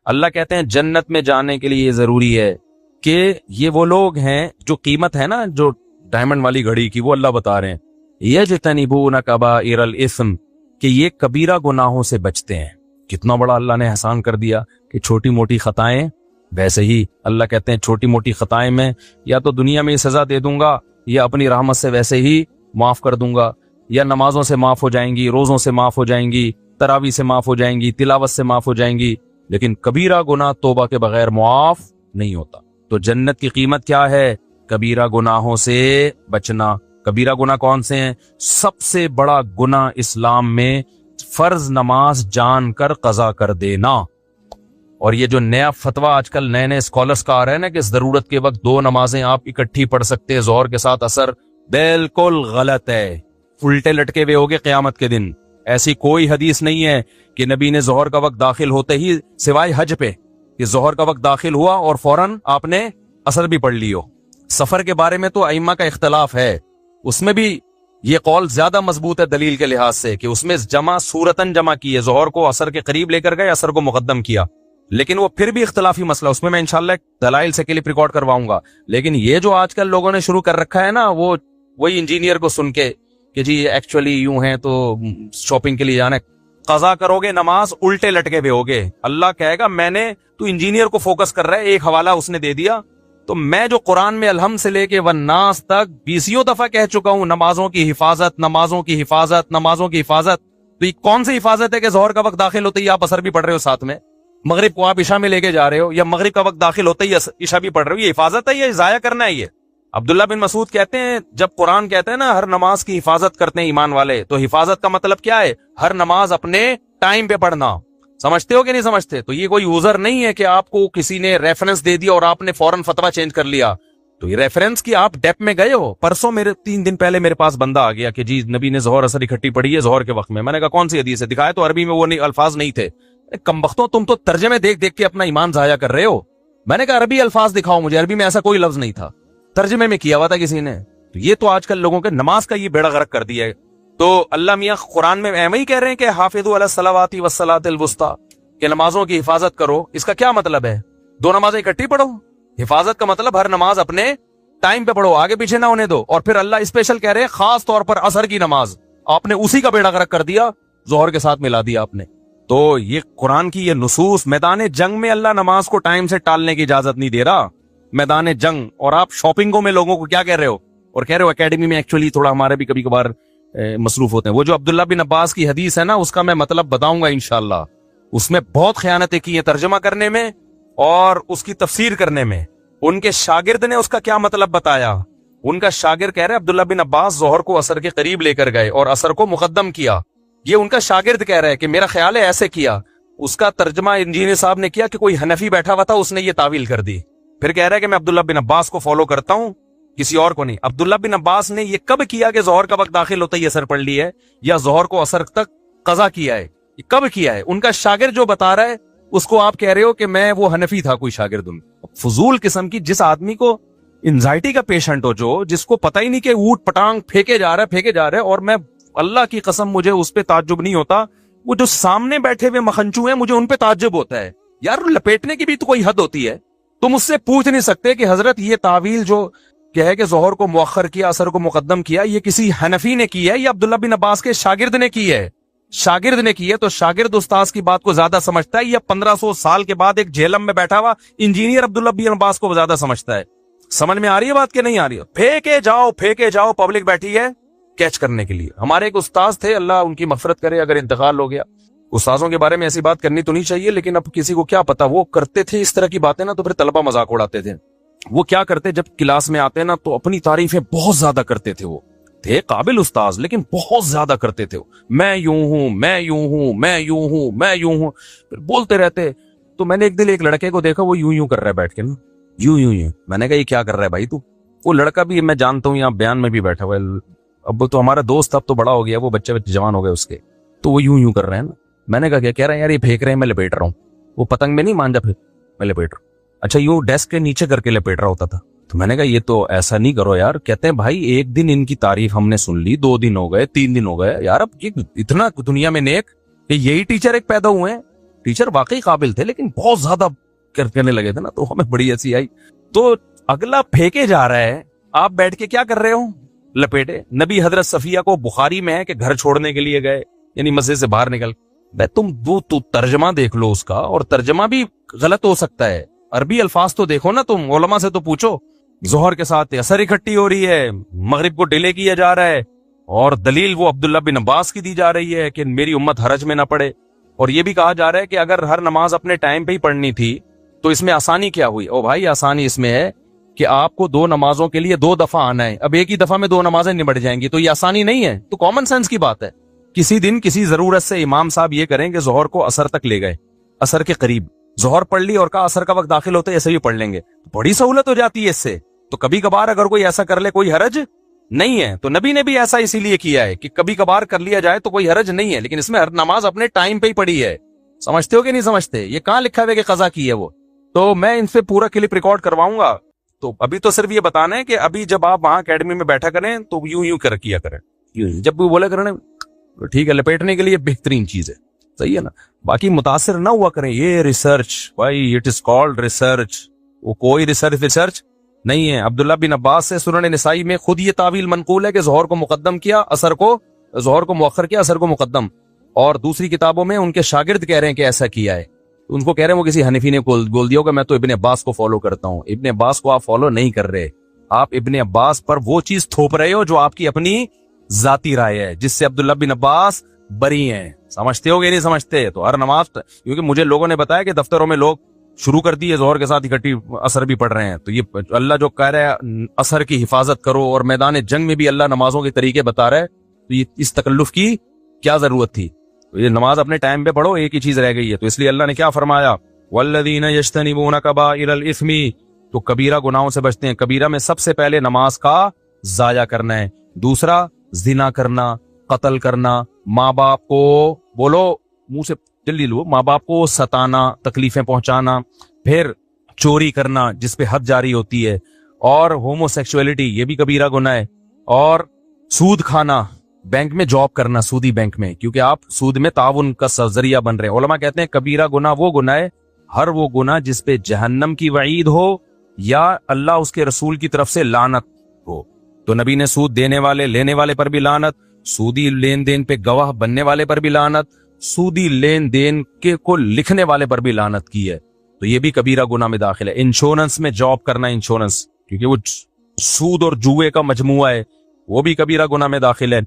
اللہ کہتے ہیں جنت میں جانے کے لیے یہ ضروری ہے کہ یہ وہ لوگ ہیں جو قیمت ہے نا جو ڈائمنڈ والی گھڑی کی، وہ اللہ بتا رہے ہیں یجتنبون کبائر الاثم، کہ یہ کبیرہ گناہوں سے بچتے ہیں۔ کتنا بڑا اللہ نے احسان کر دیا کہ چھوٹی موٹی خطائیں، ویسے ہی اللہ کہتے ہیں چھوٹی موٹی خطائیں میں یا تو دنیا میں سزا دے دوں گا یا اپنی رحمت سے ویسے ہی معاف کر دوں گا، یا نمازوں سے معاف ہو جائیں گی، روزوں سے معاف ہو جائیں گی، تراویح سے معاف ہو جائیں گی، تلاوت سے معاف ہو جائیں گی، لیکن کبیرہ گناہ توبہ کے بغیر معاف نہیں ہوتا۔ تو جنت کی قیمت کیا ہے؟ کبیرہ گناہوں سے بچنا۔ کبیرہ گناہ کون سے ہیں؟ سب سے بڑا گناہ اسلام میں فرض نماز جان کر قضا کر دینا۔ اور یہ جو نیا فتویٰ آج کل نئے نئے اسکالرس کا آ رہا ہے نا کہ ضرورت کے وقت 2 نمازیں آپ اکٹھی پڑھ سکتے ہیں ظہر کے ساتھ عصر، بالکل غلط ہے۔ الٹے لٹکے ہوئے ہوگے قیامت کے دن۔ ایسی کوئی حدیث نہیں ہے کہ نبی نے ظہر کا وقت داخل ہوتے ہی، سوائے حج پہ، کہ ظہر کا وقت داخل ہوا اور فوراً آپ نے عصر بھی پڑھ لی ہو۔ سفر کے بارے میں تو ائمہ کا اختلاف ہے، اس میں بھی یہ قول زیادہ مضبوط ہے دلیل کے لحاظ سے کہ اس میں جمع صورتاً جمع کی ہے، ظہر کو عصر کے قریب لے کر گئے، عصر کو مقدم کیا، لیکن وہ پھر بھی اختلافی مسئلہ، اس میں انشاءاللہ دلائل سے کلپ ریکارڈ کرواؤں گا۔ لیکن یہ جو آج کل لوگوں نے شروع کر رکھا ہے نا، وہ وہی انجینئر کو سن کے کہ جی ایکچولی یوں ہے تو شاپنگ کے لیے جانا ہے، قضا کرو گے نماز الٹے لٹکے ہوئے ہوگے۔ اللہ کہے گا میں نے، تو انجینئر کو فوکس کر رہا ہے، ایک حوالہ اس نے دے دیا، تو میں جو قرآن میں الحمد سے لے کے والناس تک 20 دفعہ کہہ چکا ہوں نمازوں کی حفاظت، نمازوں کی حفاظت، نمازوں کی حفاظت، تو یہ کون سی حفاظت ہے کہ ظہر کا وقت داخل ہوتے ہی آپ عصر بھی پڑھ رہے ہو ساتھ میں، مغرب کو آپ عشاء میں لے کے جا رہے ہو، یا مغرب کا وقت داخل ہوتے ہی عشاء بھی پڑھ رہے ہو، یہ حفاظت ہے یا ضائع کرنا ہے؟ یہ عبداللہ بن مسعود کہتے ہیں جب قرآن کہتے ہیں نا ہر نماز کی حفاظت کرتے ہیں ایمان والے، تو حفاظت کا مطلب کیا ہے؟ ہر نماز اپنے ٹائم پہ پڑھنا۔ سمجھتے ہو کہ نہیں سمجھتے؟ تو یہ کوئی عذر نہیں ہے کہ آپ کو کسی نے ریفرنس دے دیا اور آپ نے فوراً فتویٰ چینج کر لیا۔ تو یہ ریفرنس کی آپ ڈیپ میں گئے ہو۔ پرسوں 3 دن پہلے میرے پاس بندہ آ گیا کہ جی نبی نے ظہر عصر اکٹھی پڑھی ہے ظہر کے وقت میں نے کہا کون سی حدیث ہے؟ دکھایا تو عربی میں وہ الفاظ نہیں تھے۔ کمبختوں تم تو ترجمے دیکھ دیکھ کے اپنا ایمان ضائع کر رہے ہو۔ میں نے کہا عربی الفاظ دکھاؤ مجھے، عربی میں ایسا کوئی لفظ نہیں تھا، ترجمے میں کیا ہوا تھا کسی نے۔ تو یہ تو آج کل لوگوں کے نماز کا یہ بیڑا غرق کر دیا ہے۔ تو اللہ میاں قرآن میں ایویں ہی کہہ رہے ہیں کہ حافظوا علی الصلوات والصلاۃ الوسطی، کہ نمازوں کی حفاظت کرو۔ اس کا کیا مطلب ہے؟ 2 نمازیں اکٹھی پڑھو؟ حفاظت کا مطلب ہر نماز اپنے ٹائم پہ پڑھو، آگے پیچھے نہ ہونے دو۔ اور پھر اللہ اسپیشل کہہ رہے ہیں خاص طور پر عصر کی نماز، آپ نے اسی کا بیڑا غرق کر دیا، ظہر کے ساتھ ملا دیا آپ نے۔ تو یہ قرآن کی یہ نصوص، میدان جنگ میں اللہ نماز کو ٹائم سے ٹالنے کی اجازت نہیں دے رہا، میدان جنگ۔ اور آپ شاپنگوں میں لوگوں کو کیا کہہ رہے ہو؟ اور کہہ رہے ہو اکیڈمی میں ایکچولی تھوڑا ہمارے بھی کبھی کبھار مصروف ہوتے ہیں۔ وہ جو عبداللہ بن عباس کی حدیث ہے نا، اس کا میں مطلب بتاؤں گا انشاءاللہ۔ اس میں بہت خیانتیں کی ہیں ترجمہ کرنے میں اور اس کی تفسیر کرنے میں۔ ان کے شاگرد نے اس کا کیا مطلب بتایا۔ ان کا شاگرد کہہ رہے عبداللہ بن عباس ظہر کو عصر کے قریب لے کر گئے اور عصر کو مقدم کیا۔ یہ ان کا شاگرد کہہ رہا ہے کہ میرا خیال ہے ایسے کیا۔ اس کا ترجمہ انجینئر صاحب نے کیا کہ کوئی حنفی بیٹھا ہوا تھا، اس نے یہ تعویل کر دی۔ پھر کہہ رہا ہے کہ میں عبداللہ بن عباس کو فالو کرتا ہوں، کسی اور کو نہیں۔ عبداللہ بن عباس نے یہ کب کیا کہ ظہر کا وقت داخل ہوتا ہی عصر پڑھ لی ہے، یا ظہر کو عصر تک قضا کیا ہے؟ یہ کب کیا ہے؟ ان کا شاگرد جو بتا رہا ہے اس کو آپ کہہ رہے ہو کہ میں وہ حنفی تھا کوئی شاگرد۔ فضول قسم کی، جس آدمی کو انزائٹی کا پیشنٹ ہو، جس کو پتہ ہی نہیں کہ اوٹ پٹانگ پھینکے جا رہا ہے، اور میں اللہ کی قسم مجھے اس پہ تعجب نہیں ہوتا، وہ جو سامنے بیٹھے ہوئے مخنچو ہیں مجھے ان پہ تعجب ہوتا ہے۔ یار لپیٹنے کی بھی تو کوئی حد ہوتی ہے۔ تم اس سے پوچھ نہیں سکتے کہ حضرت یہ تعویل جو کہ ظہر کو مؤخر کیا عصر کو مقدم کیا، یہ کسی حنفی نے کی ہے یا عبداللہ بن عباس کے شاگرد نے کی ہے؟ شاگرد نے کی ہے، تو شاگرد استاذ کی بات کو زیادہ سمجھتا ہے، یا 1500 سال کے بعد ایک جہلم میں بیٹھا ہوا انجینئر عبداللہ بن عباس کو زیادہ سمجھتا ہے؟ سمجھ میں آ رہی ہے بات کہ نہیں آ رہی ہے؟ پھینکے جاؤ، پبلک بیٹھی ہے کیچ کرنے کے لیے۔ ہمارے ایک استاذ تھے، اللہ ان کی مغفرت کرے اگر انتقال ہو گیا۔ استاذوں کے بارے میں ایسی بات کرنی تو نہیں چاہیے، لیکن اب کسی کو کیا پتا، وہ کرتے تھے اس طرح کی باتیں نا، تو پھر طلبہ مذاق اڑاتے تھے۔ وہ کیا کرتے جب کلاس میں آتے نا تو اپنی تعریفیں بہت زیادہ کرتے تھے۔ وہ تھے قابل استاذ لیکن بہت زیادہ کرتے تھے، میں یوں ہوں، میں یوں ہوں، میں یوں ہوں، میں یوں ہوں، پھر بولتے رہتے۔ تو میں نے ایک دن ایک لڑکے کو دیکھا، وہ یوں کر رہا ہے بیٹھ کے نا، یوں۔ میں نے کہا یہ کیا کر رہا ہے بھائی تو؟ وہ لڑکا بھی میں جانتا ہوں یہاں بیان میں بھی بیٹھا ہوا ہے، اب تو ہمارا دوست اب تو بڑا ہو گیا، وہ بچے جوان ہو گئے اس کے، تو وہ یوں کر رہے ہیں نا۔ میں نے کہا کیا کہہ رہے ہیں یار؟ یہ پھینک رہے ہیں، میں لپیٹ رہا ہوں۔ وہ پتنگ میں نہیں مانجا، پھر میں لپیٹ رہا ہوں۔ اچھا یوں ڈیسک کے نیچے کر کے لپیٹ رہا ہوتا تھا۔ تو میں نے کہا یہ تو ایسا نہیں کرو یار۔ کہتے ہیں بھائی ایک دن ان کی تعریف ہم نے سن لی، 2 دن ہو گئے، 3 دن ہو گئے، یار اب یہ اتنا دنیا میں نیک کہ یہی ٹیچر ایک پیدا ہوئے ہیں۔ टीचर वाकई काबिल थे लेकिन बहुत ज्यादा करने लगे थे ना, तो हमें बड़ी हंसी आई। तो अगला फेंके जा रहा है, आप बैठ के क्या कर रहे हो, लपेटे। नबी हजरत सफिया को बुखारी में है कि घर छोड़ने के लिए गए, यानी मस्जिद से बाहर निकल। तू तर्जमा देख लो उसका, और तर्जमा भी गलत हो सकता है, अरबी अल्फाज तो देखो ना तुम, उलमा से तो पूछो। जोहर के साथ असर इकट्ठी हो रही है, मगरिब को डिले किया जा रहा है, और दलील वो अब्दुल्ला बिन अब्बास की दी जा रही है कि मेरी उम्मत हरज में ना पड़े। और ये भी कहा जा रहा है कि अगर हर नमाज अपने टाइम पे ही पढ़नी थी तो इसमें आसानी क्या हुई। ओ भाई, आसानी इसमें है कि आपको 2 नमाजों के लिए 2 दफा आना है, अब एक ही दफा में 2 नमाजें निबट जाएंगी, तो ये आसानी नहीं है। तो कॉमन सेंस की बात है। किसी दिन किसी जरूरत से इमाम साहब ये करें कि जोहर को असर तक ले गए, असर के करीब जोहर पढ़ ली और कहा असर का वक्त दाखिल होते ऐसे भी पढ़ लेंगे, बड़ी सहूलत हो जाती है इससे। तो कभी कभार अगर कोई ऐसा कर ले कोई हरज नहीं है। तो नबी ने भी ऐसा इसीलिए किया है कि कभी कभार कर लिया जाए तो कोई हरज नहीं है, लेकिन इसमें हर नमाज अपने टाइम पे ही पढ़ी है। समझते हो कि नहीं समझते? ये कहां लिखा हुआ कि कजा की है वो। तो मैं इनसे पूरा क्लिप रिकॉर्ड करवाऊंगा। तो अभी तो सिर्फ ये बताना है कि अभी जब आप वहां अकेडमी में बैठा करें तो यूं कर किया करें, जब भी बोले करें तो ठीक है, लपेटने के लिए बेहतरीन चीज है, सही है ना। बाकी मुतासिर ना हुआ करें। ये रिसर्च भाई, इट इज कॉल्ड रिसर्च, वो कोई रिसर्च नहीं है। अब्दुल्ला बिन अब्बास से सुनन निसाई में खुद ये तावील मनकूल है कि जोहर को मुकद्दम किया, असर को जोहर को मुअख्खर किया, असर को मुकद्दम। और दूसरी किताबों में उनके शागिर्द कह रहे हैं कि ऐसा किया है। उनको कह रहे हैं वो किसी हनीफी ने बोल दिया होगा मैं तो इब्ने अब्बास को फॉलो करता हूं। इब्ने अब्बास को आप फॉलो नहीं कर रहे, आप इब्ने अब्बास पर वो चीज थोप रहे हो जो आपकी अपनी जाती राय है, जिससे अब्दुल्ला बिन अब्बास बरी हैं। समझते हो कि नहीं समझते? तो हर नमाज, क्योंकि मुझे लोगों ने बताया कि दफ्तरों में लोग शुरू कर दिए जोहर के साथ इकट्ठी असर भी पढ़ रहे हैं। तो ये अल्लाह जो कह रहा है असर की हिफाजत करो, और मैदान जंग में भी अल्लाह नमाजों के तरीके बता रहा है, तो ये इस तकल्लुफ की क्या जरूरत थी? तो ये नमाज अपने टाइम पे पढ़ो, एक ही चीज रह गई है। तो इसलिए अल्लाह ने क्या फरमाया, वल्लज़ीना यज्तनिबूना कबाइरल इस्मी, तो कबीरा गुनाहों से बचते हैं। कबीरा में सबसे पहले नमाज का जाया करना है, दूसरा जिना करना, कत्ल करना, माँ बाप को बोलो मुंह से जल्दी लो, माँ बाप को सताना, तकलीफें पहुंचाना, फिर चोरी करना जिसपे हद जारी होती है, और होमोसेक्सुअलिटी ये भी कबीरा गुनाह है, और सूद खाना, बैंक में जॉब करना सूदी बैंक में, क्योंकि आप सूद में ताउन का जरिया बन रहे हैं। उलमा कहते हैं कबीरा गुनाह वो गुनाह है, हर वो गुनाह जिसपे जहन्नम की वईद हो या अल्लाह उसके रसूल की तरफ से लानत हो। तो नबी ने सूद देने वाले लेने वाले पर भी लानत, सूदी लेन देन पे गवाह बनने वाले पर भी लानत, सूदी लेन देन के को लिखने वाले पर भी लानत की है। तो ये भी कबीरा गुनाह में दाखिल है। इंश्योरेंस में जॉब करना, इंश्योरेंस क्योंकि वो सूद और जुए का मजमुआ है, वो भी कबीरा गुनाह में दाखिल है।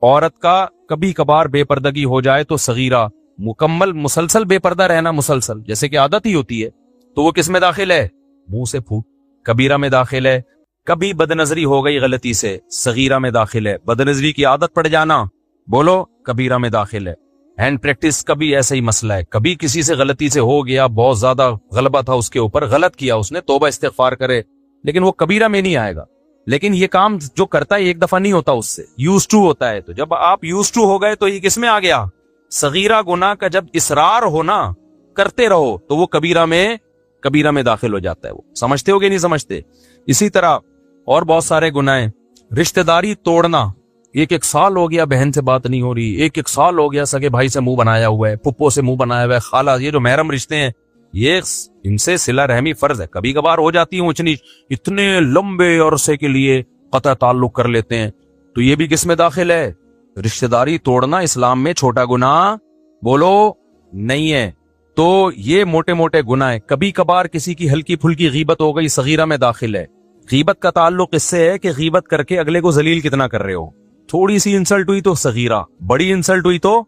औरत का कभी कभार बेपर्दगी हो जाए तो सगीरा, मुकम्मल मुसलसल बेपर्दा रहना, मुसलसल जैसे कि आदत ही होती है, तो वो किस में दाखिल है? मुंह से फूट, कबीरा में दाखिल है। कभी बदनजरी हो गई गलती से, सगीरा में दाखिल है। बदनजरी की आदत पड़ जाना, बोलो कबीरा में दाखिल है। हैंड प्रैक्टिस का भी ऐसा ही मसला है, कभी किसी से गलती से हो गया, बहुत ज्यादा गलबा था उसके ऊपर, गलत किया उसने, तौबा इस्तिगफार करे, लेकिन वो कबीरा में नहीं आएगा। लेकिन ये काम जो करता है एक दफा नहीं होता, उससे यूज्ड टू होता है। तो जब आप यूज्ड टू हो गए तो ये किसमें आ गया? सगीरा गुनाह का जब इसरार हो ना, करते रहो, तो वो कबीरा में दाखिल हो जाता है। वो समझते हो कि नहीं समझते? इसी तरह और बहुत सारे गुनाह, रिश्तेदारी तोड़ना, एक साल हो गया बहन से बात नहीं हो रही, एक साल हो गया सगे भाई से मुंह बनाया हुआ है, पुप्पो से मुंह बनाया हुआ है, खाला, ये जो महरम रिश्ते हैं, ये इनसे सिला रहमी फर्ज है। कभी कभार हो जाती है ऊंच नीच, इतने लंबे अरसे के लिए कतई ताल्लुक कर लेते हैं, तो ये भी किस में दाखिल है? रिश्तेदारी तोड़ना इस्लाम में छोटा गुनाह बोलो नहीं है। तो ये मोटे मोटे गुनाह है। कभी कभार किसी की हल्की फुल्की गीबत हो गई, सगीरा में दाखिल है। गीबत का ताल्लुक इससे है कि गीबत करके अगले को जलील कितना कर रहे हो। थोड़ी सी इंसल्ट हुई तो सगीरा, बड़ी इंसल्ट हुई तो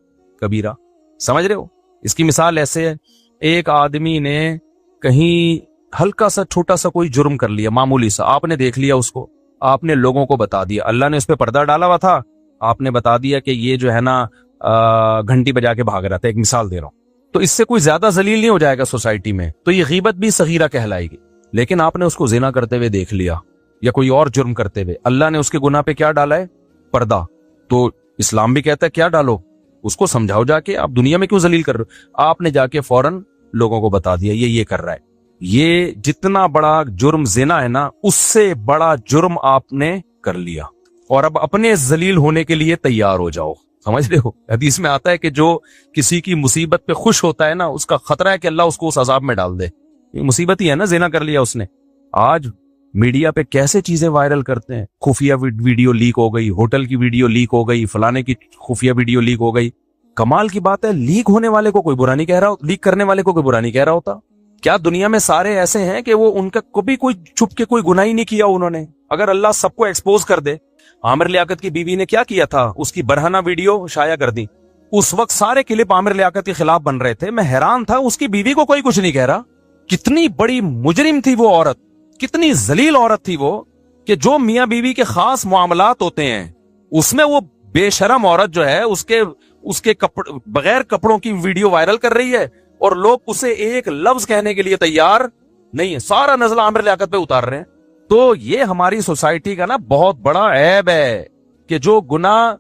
कबीरा। समझ रहे हो? इसकी मिसाल ऐसे है, एक आदमी ने कहीं हल्का सा छोटा सा कोई जुर्म कर लिया, मामूली सा, आपने देख लिया उसको, आपने लोगों को बता दिया, अल्लाह ने उस पर पर्दा डाला हुआ था, आपने बता दिया कि ये जो है ना घंटी बजा के भाग रहा था, एक मिसाल दे रहा हूं, तो इससे कोई ज्यादा जलील नहीं हो जाएगा सोसाइटी में, तो ये गीबत भी सगीरा कहलाएगी। लेकिन आपने उसको जिना करते हुए देख लिया या कोई और जुर्म करते हुए, अल्लाह ने उसके गुनाह पे क्या डाला है? पर्दा। तो इस्लाम भी कहता है क्या डालो, उसको समझाओ जाके, आप दुनिया में क्यों जलील कर रहे हो? आपने जाके फौरन लोगों को बता दिया ये कर रहा है। ये जितना बड़ा जुर्म जिना है ना, उससे बड़ा जुर्म आपने कर लिया, और अब अपने जलील होने के लिए तैयार हो जाओ। समझ रहे हो, हदीस में आता है कि जो किसी की मुसीबत पे खुश होता है ना, उसका खतरा है कि अल्लाह उसको उस अजाब में डाल दे। ये मुसीबत ही है ना, जिना कर लिया उसने। आज मीडिया पे कैसे चीजें वायरल करते हैं, खुफिया वीडियो लीक हो गई, होटल की वीडियो लीक हो गई, फलाने की खुफिया वीडियो लीक हो गई। कमाल की बात है, लीक होने वाले को कोई बुरा नहीं कह रहा, लीक करने वाले को कोई बुरा नहीं कह रहा होता। क्या दुनिया में सारे ऐसे हैं कि वो उनका कभी कोई छुप के कोई गुनाह ही नहीं किया उन्होंने? अगर अल्लाह सबको एक्सपोज कर दे। आमिर लियाकत की बीवी ने क्या किया था, उसकी बरहना वीडियो शाया कर दी। उस वक्त सारे क्लिप आमिर लियाकत के खिलाफ बन रहे थे। मैं हैरान था, उसकी बीवी को कोई कुछ नहीं कह रहा। कितनी बड़ी मुजरिम थी वो औरत, कितनी जलील औरत थी वो, कि जो मियां बीवी के खास मामलात होते हैं उसमें वो बेशरम औरत जो है उसके बगैर कपड़ों की वीडियो वायरल कर रही है और लोग उसे एक लफ्ज कहने के लिए तैयार नहीं है, सारा नजला आमिर लियाकत पे उतार रहे हैं। तो ये हमारी सोसाइटी का ना बहुत बड़ा ऐब है कि जो गुनाह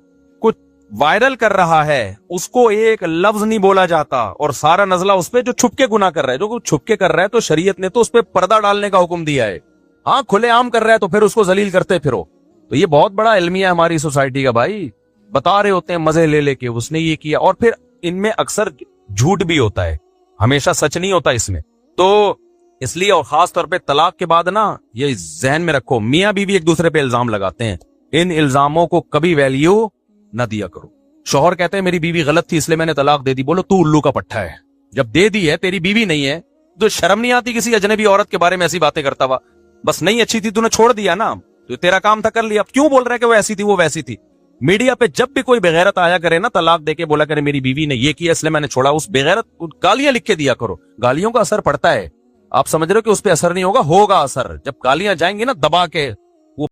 कुछ वायरल कर रहा है उसको एक लफ्ज नहीं बोला जाता और सारा नजला उस पे जो छुपके गुनाह कर रहा है। जो छुपके कर रहा है तो शरीयत ने तो उस पे पर्दा डालने का हुक्म दिया है। हाँ, खुलेआम कर रहा है तो फिर उसको जलील करते फिरो। तो ये बहुत बड़ा इल्मिया हमारी सोसाइटी का भाई। बता रहे होते हैं मजे ले लेके उसने ये किया, और फिर इनमें अक्सर झूठ भी होता है, हमेशा सच नहीं होता इसमें। तो इसलिए और खास तौर पे तलाक के बाद ना ये जहन में रखो, मियां बीवी एक दूसरे पे इल्जाम लगाते हैं, इन इल्जामों को कभी वैल्यू न दिया करो। शौहर कहते हैं मेरी बीवी गलत थी इसलिए मैंने तलाक दे दी। बोलो तू उल्लू का पट्टा है, जब दे दी है तेरी बीवी नहीं है तो शर्म नहीं आती किसी अजनबी औरत के बारे में ऐसी बातें करता हुआ? बस नहीं अच्छी थी, तूने छोड़ दिया ना, तो तेरा काम था कर लिया, अब क्यों बोल रहा है कि वो ऐसी थी वो वैसी थी? मीडिया पे जब भी कोई बेगैरत आया करे ना, तलाक देके बोला करे मेरी बीवी ने ये किया इसलिए मैंने छोड़ा, उस बेगैरत गालियां लिख के दिया करो। गालियों का असर पड़ता है, आप समझ रहे हो कि उस पर असर नहीं होगा? होगा असर। जब गालियां जाएंगी ना दबा के